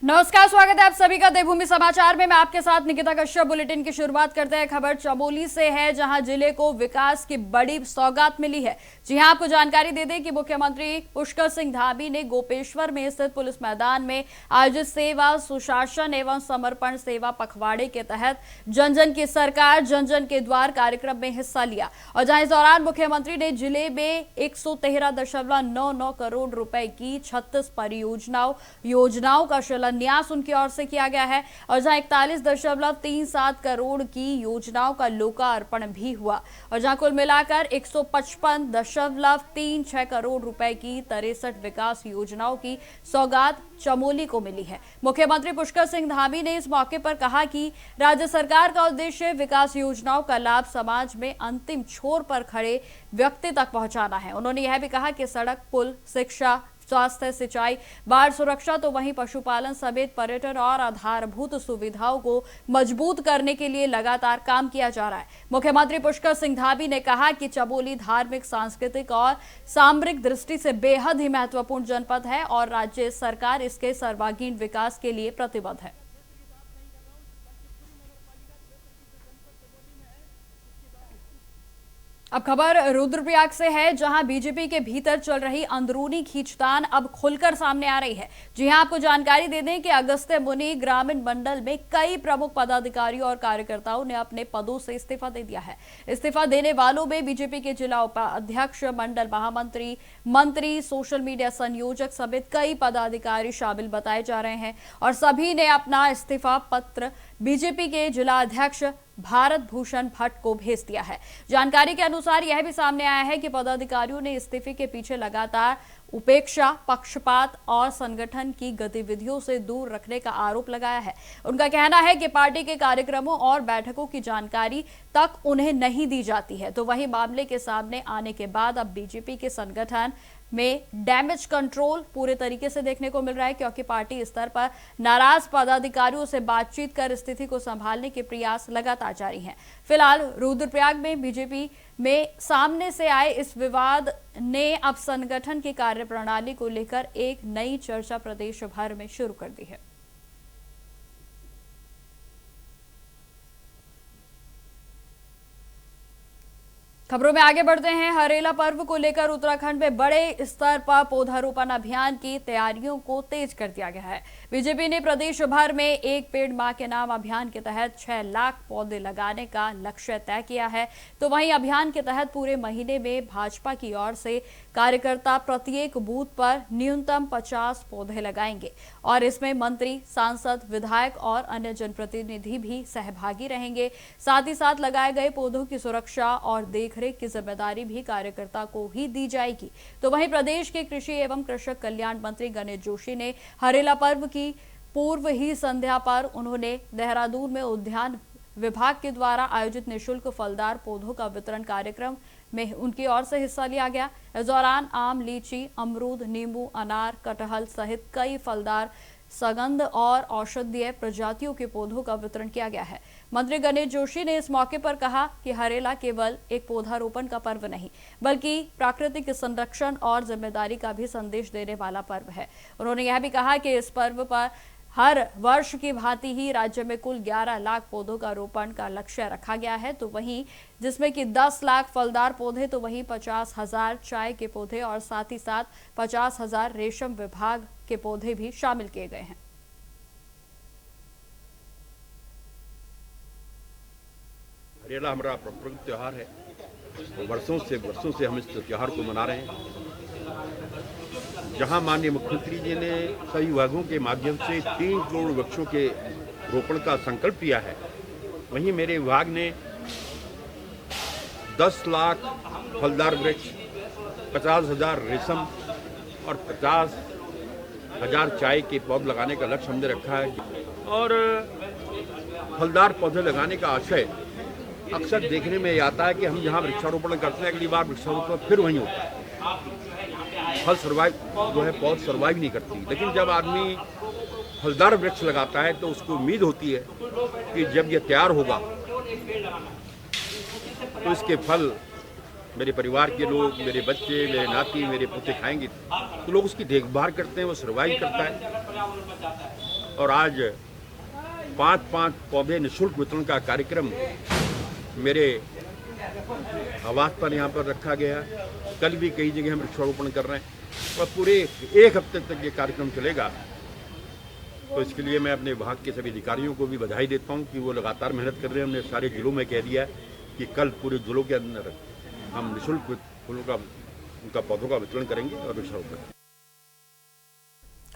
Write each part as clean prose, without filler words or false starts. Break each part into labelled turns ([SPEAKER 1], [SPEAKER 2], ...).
[SPEAKER 1] नमस्कार, स्वागत है आप सभी का देवभूमि समाचार में। मैं आपके साथ निकिता कश्यप। बुलेटिन की शुरुआत करते हैं। खबर चमोली से है, जहां जिले को विकास की बड़ी सौगात मिली है। जी हां, आपको जानकारी दे दें कि मुख्यमंत्री पुष्कर सिंह धामी ने गोपेश्वर में स्थित पुलिस मैदान में आयोजित सेवा सुशासन एवं समर्पण सेवा पखवाड़े के तहत जन जन की सरकार जन जन के द्वार कार्यक्रम में हिस्सा लिया। और जहां इस दौरान मुख्यमंत्री ने जिले में 113.99 करोड़ रुपए की 36 योजनाओं का न्यास उनकी ओर से किया गया है। और जहां 41.37 करोड़ की योजनाओं का लोकार्पण भी हुआ। और जहां कुल मिलाकर 155.36 करोड़ रुपए की 63 विकास योजनाओं की सौगात चमोली को मिली है। मुख्यमंत्री पुष्कर सिंह धामी ने इस मौके पर कहा कि राज्य सरकार का उद्देश्य विकास योजनाओं का लाभ समाज में अंतिम छोर पर खड़े व्यक्ति तक पहुंचाना है। उन्होंने यह भी कहा कि सड़क, पुल, शिक्षा, स्वास्थ्य, सिंचाई, बाढ़ सुरक्षा तो वहीं पशुपालन समेत पर्यटन और आधारभूत सुविधाओं को मजबूत करने के लिए लगातार काम किया जा रहा है। मुख्यमंत्री पुष्कर सिंह धामी ने कहा कि चमोली धार्मिक, सांस्कृतिक और सामरिक दृष्टि से बेहद ही महत्वपूर्ण जनपद है और राज्य सरकार इसके सर्वांगीण विकास के लिए प्रतिबद्ध है। अब खबर रुद्रप्रयाग से है, जहां बीजेपी के भीतर चल रही अंदरूनी खींचतान अब खुलकर सामने आ रही है। जी हां, आपको जानकारी दे दें कि अगस्त्य मुनि ग्रामीण मंडल में कई प्रमुख पदाधिकारियों और कार्यकर्ताओं ने अपने पदों से इस्तीफा दे दिया है। इस्तीफा देने वालों में बीजेपी के जिला उपाध्यक्ष, मंडल महामंत्री, मंत्री, सोशल मीडिया संयोजक समेत कई पदाधिकारी शामिल बताए जा रहे हैं। और सभी ने अपना इस्तीफा पत्र बीजेपी के जिला अध्यक्ष भारत भूषण भट्ट को भेज दिया है। जानकारी के अनुसार यह भी सामने आया है कि पदाधिकारियों ने इस्तीफे के पीछे लगातार उपेक्षा, पक्षपात और संगठन की गतिविधियों से दूर रखने का आरोप लगाया है। उनका कहना है कि पार्टी के कार्यक्रमों और बैठकों की जानकारी तक उन्हें नहीं दी जाती है। तो वहीं मामले के सामने आने के बाद अब बीजेपी के संगठन में डैमेज कंट्रोल पूरे तरीके से देखने को मिल रहा है, क्योंकि पार्टी स्तर पर नाराज पदाधिकारियों से बातचीत कर स्थिति को संभालने के प्रयास लगातार जारी हैं। फिलहाल रुद्रप्रयाग में बीजेपी में सामने से आए इस विवाद ने अब संगठन की कार्यप्रणाली को लेकर एक नई चर्चा प्रदेश भर में शुरू कर दी है। खबरों में आगे बढ़ते हैं। हरेला पर्व को लेकर उत्तराखंड में बड़े स्तर पर पौधारोपण अभियान की तैयारियों को तेज कर दिया गया है। बीजेपी ने प्रदेश भर में एक पेड़ मां के नाम अभियान के तहत 6 लाख पौधे लगाने का लक्ष्य तय किया है। तो वहीं अभियान के तहत पूरे महीने में भाजपा की ओर से कार्यकर्ता प्रत्येक बूथ पर न्यूनतम 50 पौधे लगाएंगे। और इसमें मंत्री, सांसद, विधायक और अन्य जनप्रतिनिधि भी सहभागी रहेंगे। साथ ही साथ लगाए गए पौधों की सुरक्षा और देखरेख की जिम्मेदारी भी कार्यकर्ता को ही दी जाएगी। तो वहीं प्रदेश के कृषि एवं कृषक कल्याण मंत्री गणेश जोशी ने हरेला पर्व की पूर्व ही संध्या पर उन्होंने देहरादून में उद्यान विभाग के द्वारा आयोजित निःशुल्क फलदार पौधों का वितरण कार्यक्रम में उनकी ओर से हिस्सा लिया गया। इस दौरान आम, लीची, अमरूद, नींबू, अनार, कटहल सहित कई फलदार, सगंध और औषधीय प्रजातियों के पौधों का वितरण किया गया है। मंत्री गणेश जोशी ने इस मौके पर कहा कि हरेला केवल एक पौधारोपण का पर्व नहीं, बल्कि प्राकृतिक संरक्षण और जिम्मेदारी का भी संदेश देने वाला पर्व है। उन्होंने यह भी कहा कि इस पर्व पर हर वर्ष की भांति ही राज्य में कुल 11 लाख पौधों का रोपण का लक्ष्य रखा गया है। तो वहीं जिसमें कि 10 लाख फलदार पौधे, तो वहीं 50,000 चाय के पौधे और साथ ही साथ 50,000 रेशम विभाग के पौधे भी शामिल किए गए हैं।
[SPEAKER 2] हरेला हमारा पारंपरिक त्यौहार है। वर्षों से हम इस त्यौहार को मना रहे हैं। जहां माननीय मुख्यमंत्री जी ने सभी विभागों के माध्यम से 3 करोड़ वृक्षों के रोपण का संकल्प लिया है, वहीं मेरे विभाग ने 10 लाख फलदार वृक्ष, 50,000 रेशम और 50,000 चाय के पौधे लगाने का लक्ष्य हमने रखा है। और फलदार पौधे लगाने का आशय अक्सर देखने में आता है कि हम जहाँ वृक्षारोपण करते हैं, अगली बार वृक्षारोपण फिर वहीं होता है, फल सर्वाइव जो है पौध सर्वाइव नहीं करती। लेकिन जब आदमी फलदार वृक्ष लगाता है तो उसको उम्मीद होती है कि जब ये तैयार होगा तो इसके फल मेरे परिवार के लोग, मेरे बच्चे, मेरे नाती, मेरे पोते खाएंगे। तो लोग उसकी देखभाल करते हैं, वो सर्वाइव करता है। और आज 5-5 पौधे निःशुल्क वितरण का कार्यक्रम मेरे आवास पर यहाँ पर रखा गया। कल भी कई जगह हम वृक्षारोपण कर रहे हैं और पूरे 1 हफ्ते तक ये कार्यक्रम चलेगा। तो इसके लिए मैं अपने विभाग के सभी अधिकारियों को भी बधाई देता हूँ कि वो लगातार मेहनत कर रहे हैं। हमने सारे जिलों में कह दिया है कि कल पूरे जिलों के अंदर हम निःशुल्क फूलों का उनका पौधों का वितरण करेंगे और वृक्षारोपण।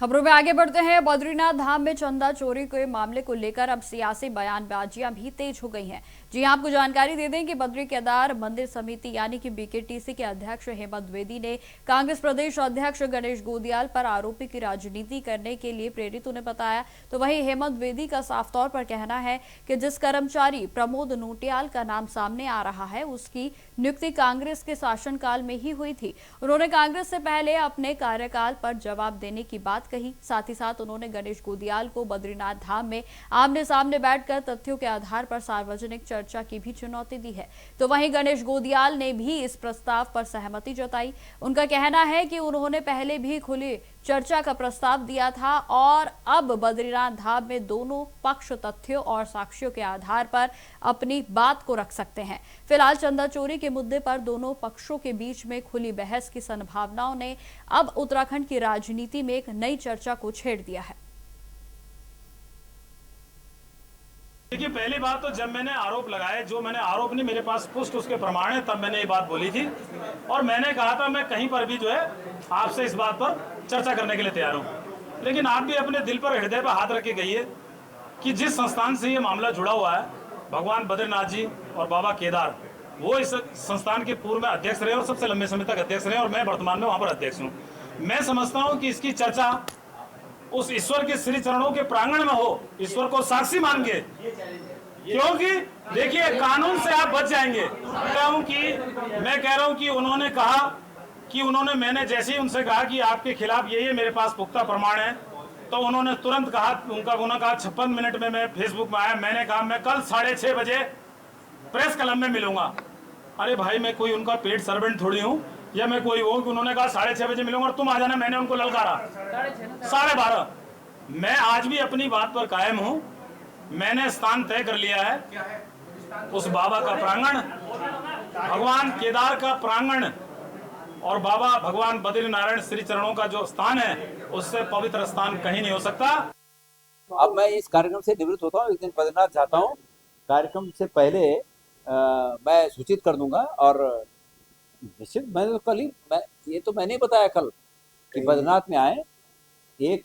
[SPEAKER 1] खबरों में आगे बढ़ते हैं। बद्रीनाथ धाम में चंदा चोरी के मामले को लेकर अब सियासी बयानबाजियां भी तेज हो गई हैं। जी हां, आपको जानकारी दे दें कि बद्री केदार मंदिर समिति यानी कि बीकेटीसी के अध्यक्ष हेमंत द्विवेदी ने कांग्रेस प्रदेश अध्यक्ष गणेश गोदियाल पर आरोपी की राजनीति करने के लिए प्रेरित उन्हें बताया। तो वहीं हेमंत द्विवेदी का साफ तौर पर कहना है कि जिस कर्मचारी प्रमोद नोटियाल का नाम सामने आ रहा है उसकी नियुक्ति कांग्रेस के शासनकाल में ही हुई थी। उन्होंने कांग्रेस से पहले अपने कार्यकाल पर जवाब देने की बात कही। साथ ही साथ उन्होंने गणेश गोदियाल को बद्रीनाथ धाम में आमने सामने बैठकर तथ्यों के आधार पर सार्वजनिक चर्चा की भी चुनौती दी है। तो वहीं गणेश गोदियाल ने भी इस प्रस्ताव पर सहमति जताई। उनका कहना है कि उन्होंने पहले भी खुली चर्चा का प्रस्ताव दिया था और अब बद्रीनाथ धाम में दोनों पक्ष तथ्यों और साक्ष्यों के आधार पर अपनी बात को रख सकते हैं। फिलहाल चंदा चोरी के मुद्दे पर दोनों पक्षों के बीच में खुली बहस की संभावनाओं ने अब उत्तराखंड की राजनीति में एक नई चर्चा को छेड़ दिया है।
[SPEAKER 3] देखिए, पहली बात तो जब मैंने आरोप लगाए, जो मैंने आरोप नहीं, मेरे पास पुष्ट उसके प्रमाण है, तब मैंने ये बात बोली थी और मैंने कहा था मैं कहीं पर भी जो है आपसे इस बात पर चर्चा करने के लिए तैयार हूं। लेकिन आप भी अपने दिल पर, हृदय पर हाथ रख के कहिए कि जिस संस्थान से ये मामला जुड़ा हुआ है, भगवान बद्रीनाथ जी और बाबा केदार, वो इस संस्थान के पूर्व में अध्यक्ष रहे और सबसे लंबे समय तक अध्यक्ष रहे और मैं वर्तमान में वहां पर अध्यक्ष हूँ। मैं समझता हूँ कि इसकी चर्चा उस ईश्वर के श्री चरणों के प्रांगण में हो, ईश्वर को साक्षी मान के, क्योंकि देखिए कानून से आप बच जाएंगे। मैं कह रहा हूं कि उन्होंने कहा कि मैंने जैसे ही उनसे कहा कि आपके खिलाफ ये मेरे पास पुख्ता प्रमाण है, तो उन्होंने तुरंत कहा, उन्होंने कहा 56 मिनट में मैं फेसबुक में आया, मैंने कहा मैं कल 6:30 बजे प्रेस क्लब में मिलूंगा। अरे भाई, मैं कोई उनका पेड सर्वेंट थोड़ी हूँ या मैं कोई वो कि उन्होंने कहा 6:30 बजे मिलूंगा और तुम आ जाना। मैंने उनको ललकारा 12:30। मैं आज भी अपनी बात पर कायम हूं। मैंने स्थान तय कर लिया है, उस बाबा का प्रांगण, भगवान केदार का प्रांगण और बाबा भगवान बद्रीनारायण श्री चरणों का जो स्थान है, उससे पवित्र स्थान कहीं नहीं हो सकता।
[SPEAKER 4] अब मैं इस कार्यक्रम से निवृत्त होता हूँ, एक दिन बद्रीनाथ जाता हूँ। कार्यक्रम से पहले मैं सूचित कर दूंगा और निश्चित मैंने तो कल ही ये तो मैंने बताया कल कि बद्रीनाथ में आए, एक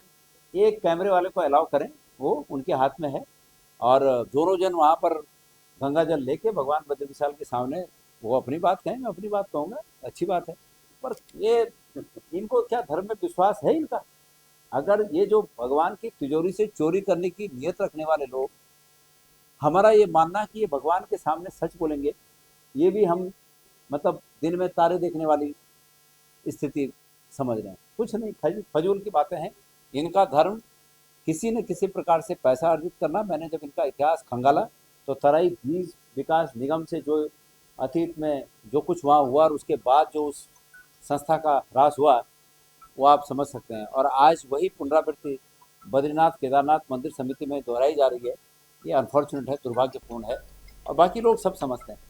[SPEAKER 4] कैमरे वाले को अलाउ करें, वो उनके हाथ में है और दोनों जन वहाँ पर गंगा जल लेके भगवान बद्री विशाल के सामने वो अपनी बात कहें, मैं अपनी बात कहूँगा, अच्छी बात है। पर ये इनको क्या धर्म में विश्वास है इनका? अगर ये जो भगवान की तिजोरी से चोरी करने की नियत रखने वाले लोग, हमारा ये मानना कि ये भगवान के सामने सच बोलेंगे, ये भी हम मतलब दिन में तारे देखने वाली स्थिति समझ रहे हैं। कुछ नहीं, फजूल की बातें हैं। इनका धर्म किसी न किसी प्रकार से पैसा अर्जित करना। मैंने जब इनका इतिहास खंगाला तो तराई बीज विकास निगम से जो अतीत में जो कुछ वहाँ हुआ और उसके बाद जो उस संस्था का ह्रास हुआ, वो आप समझ सकते हैं। और आज वही पुनरावृत्ति बद्रीनाथ केदारनाथ मंदिर समिति में दोहराई जा रही है। ये अनफॉर्चुनेट है, दुर्भाग्यपूर्ण है और बाकी लोग सब समझते हैं।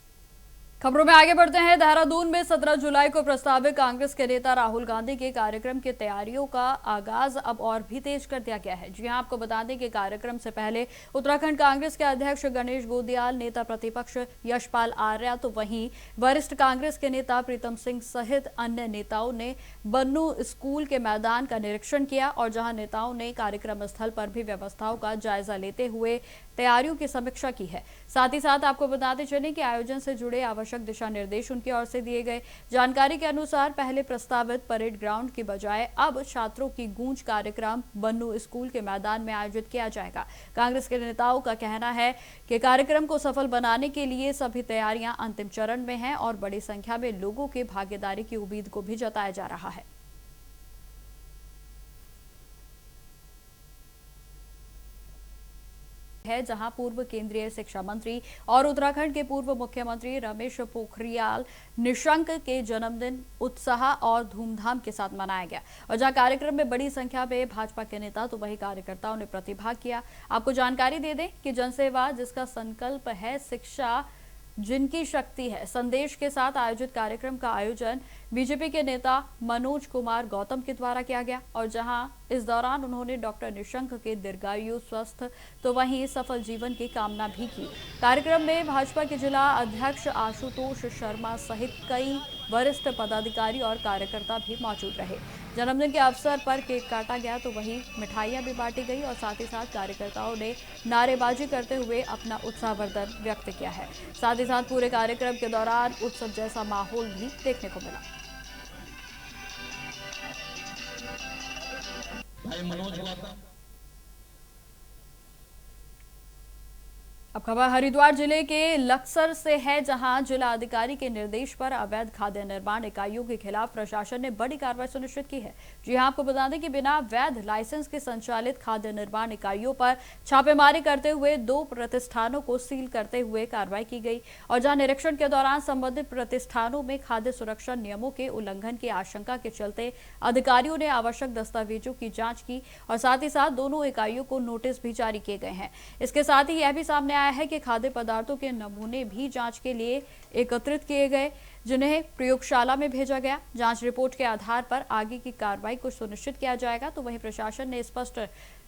[SPEAKER 1] खबरों में आगे बढ़ते हैं। देहरादून में 17 जुलाई को प्रस्तावित कांग्रेस के नेता राहुल गांधी के कार्यक्रम की तैयारियों का आगाज अब और भी तेज कर दिया गया है। जी हां, आपको बता दें कि कार्यक्रम से पहले उत्तराखंड कांग्रेस के अध्यक्ष गणेश गोदियाल, नेता प्रतिपक्ष यशपाल आर्या, तो वहीं वरिष्ठ कांग्रेस के नेता प्रीतम सिंह सहित अन्य नेताओं ने बन्नू स्कूल के मैदान का निरीक्षण किया और जहां नेताओं ने कार्यक्रम स्थल पर भी व्यवस्थाओं का जायजा लेते हुए तैयारियों की समीक्षा की है। साथ ही साथ आपको बताते चलें कि आयोजन से जुड़े आवश्यक दिशा निर्देश उनकी ओर से दिए गए। जानकारी के अनुसार पहले प्रस्तावित परेड ग्राउंड की बजाय अब छात्रों की गूंज कार्यक्रम बन्नू स्कूल के मैदान में आयोजित किया जाएगा। कांग्रेस के नेताओं का कहना है कि कार्यक्रम को सफल बनाने के लिए सभी तैयारियां अंतिम चरण में हैं और बड़ी संख्या में लोगों की भागीदारी की उम्मीद को भी जताया जा रहा है। है, जहां पूर्व केंद्रीय शिक्षा मंत्री और उत्तराखंड के पूर्व मुख्यमंत्री रमेश पोखरियाल निशंक के जन्मदिन उत्साह और धूमधाम के साथ मनाया गया और जहां कार्यक्रम में बड़ी संख्या में भाजपा के नेता तो वही कार्यकर्ताओं ने प्रतिभाग किया। आपको जानकारी दे दें कि जनसेवा जिसका संकल्प है शिक्षा जिनकी शक्ति है संदेश के साथ आयोजित कार्यक्रम का आयोजन बीजेपी के नेता मनोज कुमार गौतम के द्वारा किया गया और जहां इस दौरान उन्होंने डॉक्टर निशंक के दीर्घायु स्वस्थ तो वहीं सफल जीवन की कामना भी की। कार्यक्रम में भाजपा के जिला अध्यक्ष आशुतोष शर्मा सहित कई वरिष्ठ पदाधिकारी और कार्यकर्ता भी मौजूद रहे। जन्मदिन के अवसर पर केक काटा गया तो वहीं मिठाइयां भी बांटी गई और साथ ही साथ कार्यकर्ताओं ने नारेबाजी करते हुए अपना उत्साहवर्धन व्यक्त किया है। साथ ही साथ पूरे कार्यक्रम के दौरान उत्सव जैसा माहौल भी देखने को मिला। अब खबर हरिद्वार जिले के लक्सर से है, जहां जिला अधिकारी के निर्देश पर अवैध खाद्य निर्माण इकाइयों के खिलाफ प्रशासन ने बड़ी कार्रवाई सुनिश्चित की है। जी हां, आपको बता दें कि बिना वैध लाइसेंस के संचालित खाद्य निर्माण इकाइयों पर छापेमारी करते हुए 2 प्रतिष्ठानों को सील करते हुए कार्रवाई की गई और जहां निरीक्षण के दौरान संबंधित प्रतिष्ठानों में खाद्य सुरक्षा नियमों के उल्लंघन की आशंका के चलते अधिकारियों ने आवश्यक दस्तावेजों की जाँच की और साथ ही साथ दोनों इकाइयों को नोटिस भी जारी किए गए हैं। इसके साथ ही यह भी सामने है कि खाद्य पदार्थों के नमूने भी जांच के लिए एकत्रित किए गए, जिन्हें प्रयोगशाला में भेजा गया। जांच रिपोर्ट के आधार पर आगे की कार्रवाई को सुनिश्चित किया जाएगा। तो वहीं प्रशासन ने स्पष्ट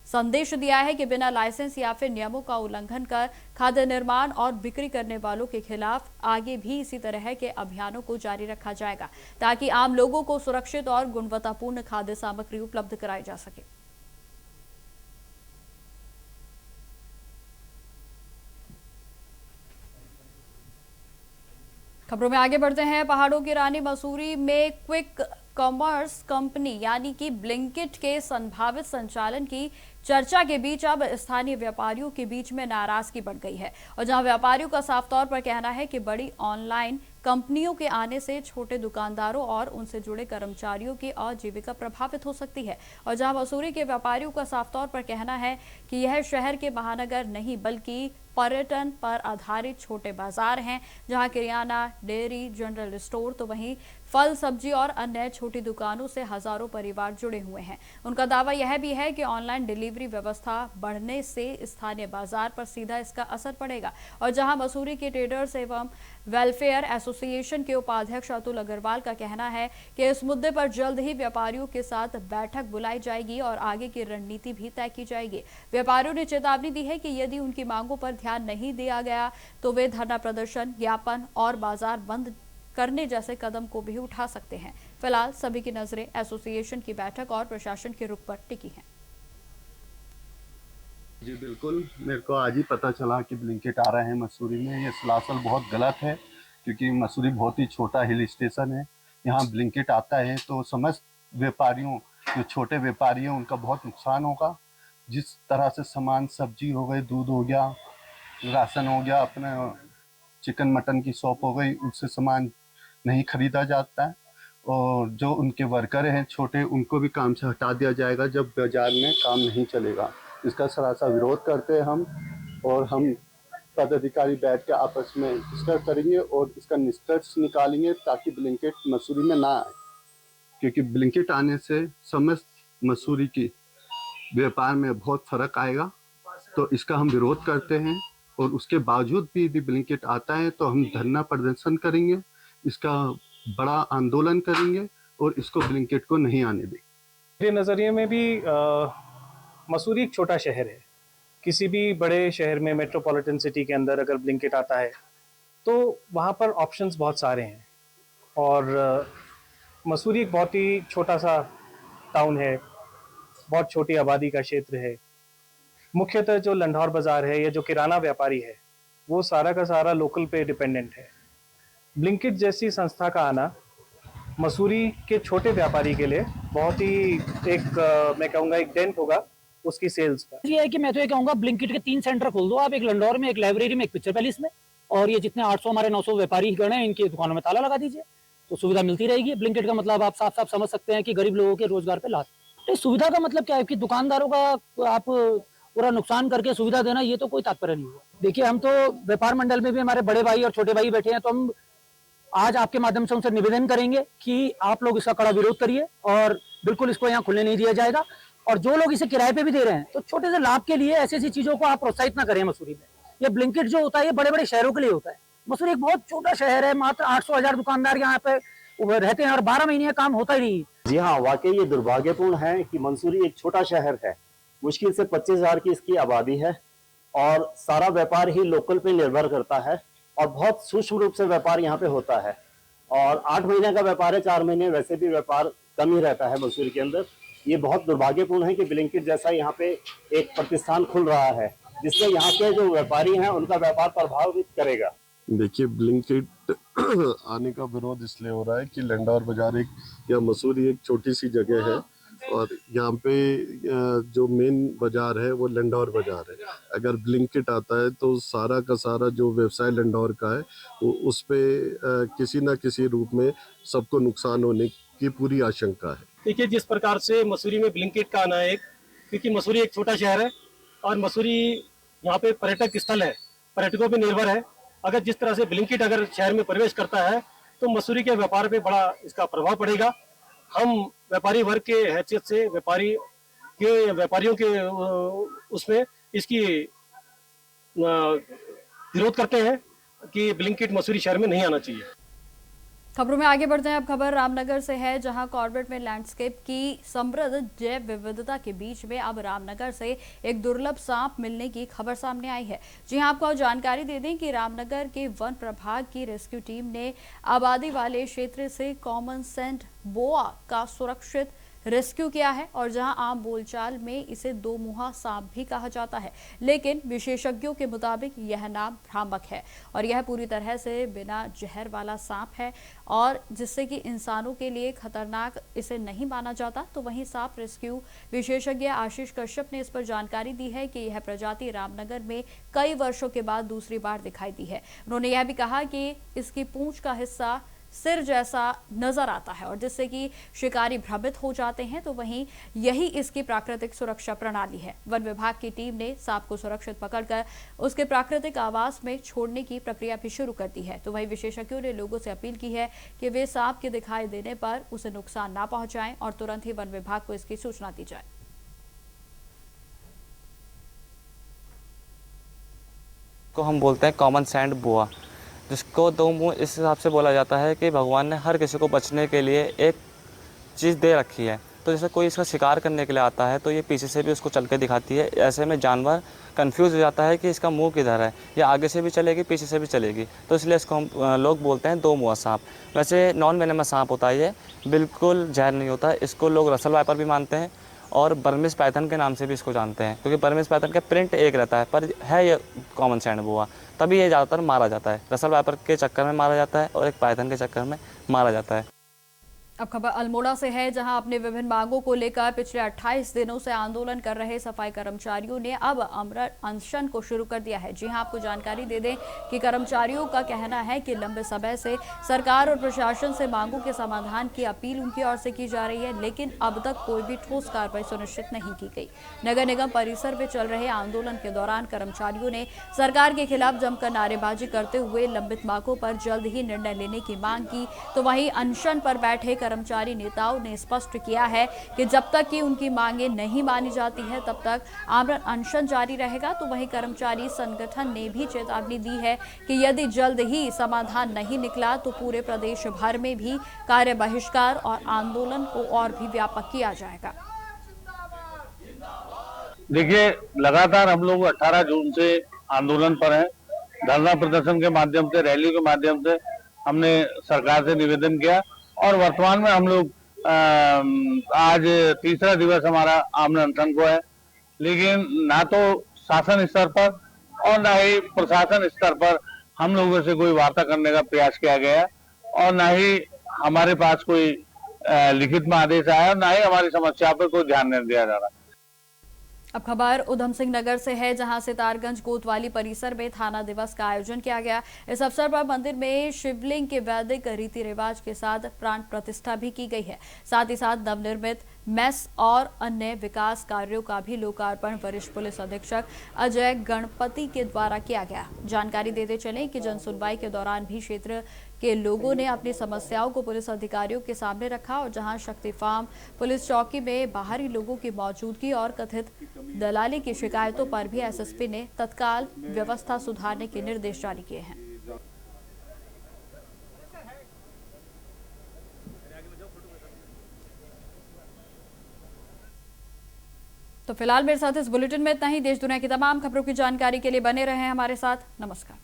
[SPEAKER 1] संदेश दिया है कि बिना लाइसेंस या फिर नियमों का उल्लंघन कर खाद्य निर्माण और बिक्री करने वालों के खिलाफ आगे भी इसी तरह के अभियानों को जारी रखा जाएगा ताकि आम लोगों को सुरक्षित और गुणवत्तापूर्ण खाद्य सामग्री उपलब्ध कराई जा सके। खबरों में आगे बढ़ते हैं। पहाड़ों की रानी मसूरी में क्विक कॉमर्स कंपनी यानी कि ब्लिंकिट के संभावित संचालन की चर्चा के बीच अब स्थानीय व्यापारियों के बीच में नाराजगी बढ़ गई है और जहां व्यापारियों का साफ तौर पर कहना है कि बड़ी ऑनलाइन कंपनियों के आने से छोटे दुकानदारों और उनसे जुड़े कर्मचारियों की आजीविका प्रभावित हो सकती है और जहां मसूरी के व्यापारियों का साफ तौर पर कहना है कि यह शहर के महानगर नहीं बल्कि पर्यटन पर आधारित छोटे बाजार हैं, जहां किराना, डेयरी, जनरल स्टोर तो वहीं फल, सब्जी और अन्य छोटी दुकानों से हजारों परिवार जुड़े हुए हैं। उनका दावा यह भी है कि ऑनलाइन डिलीवरी व्यवस्था बढ़ने से स्थानीय बाजार पर सीधा इसका असर पड़ेगा और जहां मसूरी के ट्रेडर्स एवं वेलफेयर एसोसिएशन के उपाध्यक्ष अतुल अग्रवाल का कहना है कि इस मुद्दे पर जल्द ही व्यापारियों के साथ बैठक बुलाई जाएगी और आगे की रणनीति भी तय की जाएगी। व्यापारियों ने चेतावनी दी है कि यदि उनकी मांगों पर ध्यान नहीं दिया गया तो वे धरना प्रदर्शन, ज्ञापन और बाजार बंद करने जैसे कदम को भी उठा सकते हैं। फिलहाल सभी की नजरें एसोसिएशन की बैठक और प्रशासन के रुख पर टिकी हैं।
[SPEAKER 5] जी बिल्कुल, मेरे को आज ही पता चला कि ब्लिंकिट आ रहे हैं मसूरी में। ये सलासल बहुत गलत है क्योंकि मसूरी बहुत ही छोटा हिल स्टेशन है। यहाँ ब्लिंकिट आता है तो समस्त व्यापारियों, जो छोटे व्यापारी हैं, उनका बहुत नुकसान होगा। जिस तरह से सामान, सब्जी हो गई, दूध हो गया, राशन हो गया, अपने चिकन मटन की शॉप हो गई, उससे सामान नहीं खरीदा जाता है और जो उनके वर्कर हैं छोटे, उनको भी काम से हटा दिया जाएगा जब बाजार में काम नहीं चलेगा। इसका सरासर विरोध करते हैं हम और हम पदाधिकारी बैठ के आपस में डिस्कस करेंगे और इसका निष्कर्ष निकालेंगे ताकि ब्लिंकिट मसूरी में ना आए, क्योंकि ब्लिंकिट आने से समस्त मसूरी की व्यापार में बहुत फर्क आएगा। तो इसका हम विरोध करते हैं और उसके बावजूद भी यदि ब्लिंकिट आता है तो हम धरना प्रदर्शन करेंगे, इसका बड़ा आंदोलन करेंगे और इसको ब्लिंकिट को नहीं आने देंगे।
[SPEAKER 6] मेरे नज़रिए में भी मसूरी एक छोटा शहर है। किसी भी बड़े शहर में, मेट्रोपॉलिटन सिटी के अंदर अगर ब्लिंकिट आता है तो वहाँ पर ऑप्शंस बहुत सारे हैं और मसूरी एक बहुत ही छोटा सा टाउन है, बहुत छोटी आबादी का क्षेत्र है। मुख्यतः जो लंढौर बाज़ार है या जो किराना व्यापारी है वो सारा का सारा लोकल पे डिपेंडेंट है। ब्लिंकिट जैसी संस्था का आना मसूरी के छोटे व्यापारी के लिए बहुत ही एक मैं कहूँगा एक डेंट होगा उसकी सेल्स पर।
[SPEAKER 7] ये है कि मैं तो ये कहूँगा ब्लिंकिट के 3 सेंटर खोल दो आप, एक लंडौर में, एक लाइब्रेरी में, एक पिक्चर पैलेस में, और ये जितने 800 हमारे 900 व्यापारी गण हैं इनकी दुकानों में ताला लगा दीजिए तो सुविधा मिलती रहेगी। ब्लिंकिट का मतलब आप साफ साफ समझ सकते हैं कि गरीब लोगों के रोजगार पे लात। तो सुविधा का मतलब क्या है कि दुकानदारों का आप पूरा नुकसान करके सुविधा देना, ये तो कोई तात्पर्य नहीं हुआ। देखिए, हम तो व्यापार मंडल में भी हमारे बड़े भाई और छोटे भाई बैठे हैं, तो हम आज आपके माध्यम से उनसे निवेदन करेंगे कि आप लोग इसका कड़ा विरोध करिए और बिल्कुल इसको यहाँ खुलने नहीं दिया जाएगा। और जो लोग इसे किराए पे भी दे रहे हैं, तो छोटे से लाभ के लिए ऐसी ऐसी चीजों को आप प्रोत्साहित ना करें। मसूरी में ये ब्लिंकिट जो होता है, ये बड़े बड़े शहरों के लिए होता है। मसूरी एक बहुत छोटा शहर है, मात्र 800,000 दुकानदार यहाँ पे रहते हैं और 12 महीने काम होता ही नहीं।
[SPEAKER 8] जी हाँ, वाकई ये दुर्भाग्यपूर्ण है कि मंसूरी एक छोटा शहर है, मुश्किल से 25,000 की इसकी आबादी है और सारा व्यापार ही लोकल पे निर्भर करता है और बहुत सूक्ष्म रूप से व्यापार यहाँ पे होता है। और 8 महीने का व्यापार है, 4 महीने वैसे भी व्यापार कम ही रहता है मंसूरी के अंदर। ये बहुत दुर्भाग्यपूर्ण है कि ब्लिंकिट जैसा यहाँ पे एक प्रतिष्ठान खुल रहा है, जिससे यहाँ के जो व्यापारी हैं उनका व्यापार प्रभावित करेगा।
[SPEAKER 5] देखिए, ब्लिंकिट आने का विरोध इसलिए हो रहा है कि लंडौर बाजार या मसूरी एक छोटी सी जगह है और यहाँ पे जो मेन बाजार है वो लंडौर बाजार है। अगर ब्लिंकिट आता है तो सारा का सारा जो व्यवसाय लंडौर का है वो उस पे किसी ना किसी रूप में सबको नुकसान होने की पूरी आशंका है।
[SPEAKER 6] देखिए, जिस प्रकार से मसूरी में ब्लिंकिट का आना है, क्योंकि मसूरी एक छोटा शहर है और मसूरी यहाँ पे पर्यटक स्थल है, पर्यटकों पे निर्भर है। अगर जिस तरह से ब्लिंकिट अगर शहर में प्रवेश करता है तो मसूरी के व्यापार पे बड़ा इसका प्रभाव पड़ेगा। हम व्यापारी वर्ग के हैसियत से व्यापारियों के उसमें इसकी विरोध करते हैं कि ब्लिंकिट मसूरी शहर में नहीं आना चाहिए।
[SPEAKER 1] खबरों में आगे बढ़ते हैं। अब खबर रामनगर से है, जहां कॉर्बेट में लैंडस्केप की समृद्ध जैव विविधता के बीच में अब रामनगर से एक दुर्लभ सांप मिलने की खबर सामने आई है। जी हां, आपको जानकारी दे दें कि रामनगर के वन प्रभाग की रेस्क्यू टीम ने आबादी वाले क्षेत्र से कॉमन सेंट बोआ का सुरक्षित रेस्क्यू किया है और जहां आम बोलचाल में इसे दो मुहा सांप भी कहा जाता है, लेकिन विशेषज्ञों के मुताबिक यह नाम भ्रामक है और यह पूरी तरह से बिना जहर वाला सांप है और जिससे कि इंसानों के लिए खतरनाक इसे नहीं माना जाता। तो वहीं सांप रेस्क्यू विशेषज्ञ आशीष कश्यप ने इस पर जानकारी दी है कि यह प्रजाति रामनगर में कई वर्षों के बाद दूसरी बार दिखाई दी है। उन्होंने यह भी कहा कि इसकी पूंछ का हिस्सा सिर जैसा नजर आता है और जिससे कि शिकारी भ्रमित हो जाते हैं। तो वहीं यही इसकी प्राकृतिक सुरक्षा प्रणाली है। वन विभाग की टीम ने सांप को सुरक्षित पकड़कर उसके प्राकृतिक आवास में छोड़ने की प्रक्रिया भी शुरू कर दी है। तो वहीं विशेषज्ञों ने लोगों से अपील की है कि वे सांप के दिखाई देने पर उसे नुकसान ना पहुंचाएं और तुरंत ही वन विभाग को इसकी सूचना दी जाए।
[SPEAKER 9] को हम बोलते हैं कॉमन सैंड बोआ, जिसको दो मुंह इस हिसाब से बोला जाता है कि भगवान ने हर किसी को बचने के लिए एक चीज़ दे रखी है। तो जैसे कोई इसका शिकार करने के लिए आता है तो ये पीछे से भी उसको चल के दिखाती है। ऐसे में जानवर कंफ्यूज हो जाता है कि इसका मुंह किधर है, या आगे से भी चलेगी पीछे से भी चलेगी। तो इसलिए इसको हम लोग बोलते हैं दो मुंहा सांप। वैसे नॉन वेनेमस सांप होता है, ये बिल्कुल जहर नहीं होता। इसको लोग रसल वाइपर भी मानते हैं और बर्मिस पाइथन के नाम से भी इसको जानते हैं, क्योंकि बर्मिस पाइथन का प्रिंट एक रहता है, पर है ये कॉमन सैंड बोआ। तभी ये ज़्यादातर मारा जाता है, रसल वाइपर के चक्कर में मारा जाता है और एक पाइथन के चक्कर में मारा जाता है।
[SPEAKER 1] अब खबर अल्मोड़ा से है, जहां अपने विभिन्न मांगों को लेकर पिछले 28 दिनों से आंदोलन कर रहे सफाई कर्मचारियों ने अब अमृत अनशन को शुरू कर दिया है। जी हां, आपको जानकारी दे दें कि कर्मचारियों का कहना है कि लंबे समय से सरकार और प्रशासन से मांगों के समाधान की अपील उनकी ओर से की जा रही है, लेकिन अब तक कोई भी ठोस कार्रवाई सुनिश्चित नहीं की गई। नगर निगम परिसर में चल रहे आंदोलन के दौरान कर्मचारियों ने सरकार के खिलाफ जमकर नारेबाजी करते हुए लंबित मांगों पर जल्द ही निर्णय लेने की मांग की। तो वहीं अनशन पर बैठे कर्मचारी नेताओं ने स्पष्ट किया है कि जब तक कि उनकी मांगें नहीं मानी जाती है तब तक आमरण अनशन जारी रहेगा। तो वहीं कर्मचारी संगठन ने भी चेतावनी दी है कि यदि जल्द ही समाधान नहीं निकला तो पूरे प्रदेश भर में भी कार्य बहिष्कार और आंदोलन को और भी व्यापक किया जाएगा।
[SPEAKER 10] देखिए, लगातार हम लोग 18 जून से आंदोलन पर हैं। धरना प्रदर्शन के माध्यम से, रैली के माध्यम से हमने सरकार से निवेदन किया और वर्तमान में हम लोग आज तीसरा दिवस हमारा आमरण अनशन को है। लेकिन ना तो शासन स्तर पर और ना ही प्रशासन स्तर पर हम लोगों से कोई वार्ता करने का प्रयास किया गया और ना ही हमारे पास कोई लिखित में आदेश आया और ना ही हमारी समस्या पर कोई ध्यान नहीं दिया जा रहा।
[SPEAKER 1] अब खबर उधम सिंह नगर से है, जहां सितारगंज कोतवाली परिसर में थाना दिवस का आयोजन किया गया। इस अवसर पर मंदिर में शिवलिंग के वैदिक रीति रिवाज के साथ प्राण प्रतिष्ठा भी की गई है। साथ ही साथ नवनिर्मित मेस और अन्य विकास कार्यों का भी लोकार्पण वरिष्ठ पुलिस अधीक्षक अजय गणपति के द्वारा किया गया। जानकारी देते चले कि जनसुनवाई के दौरान भी क्षेत्र के लोगों ने अपनी समस्याओं को पुलिस अधिकारियों के सामने रखा और जहां शक्ति फार्म पुलिस चौकी में बाहरी लोगों की मौजूदगी और कथित दलाली की शिकायतों पर भी एसएसपी ने तत्काल व्यवस्था सुधारने के निर्देश जारी किए हैं। तो फिलहाल मेरे साथ इस बुलेटिन में इतना ही। देश दुनिया की तमाम खबरों की जानकारी के लिए बने रहें हमारे साथ। नमस्कार।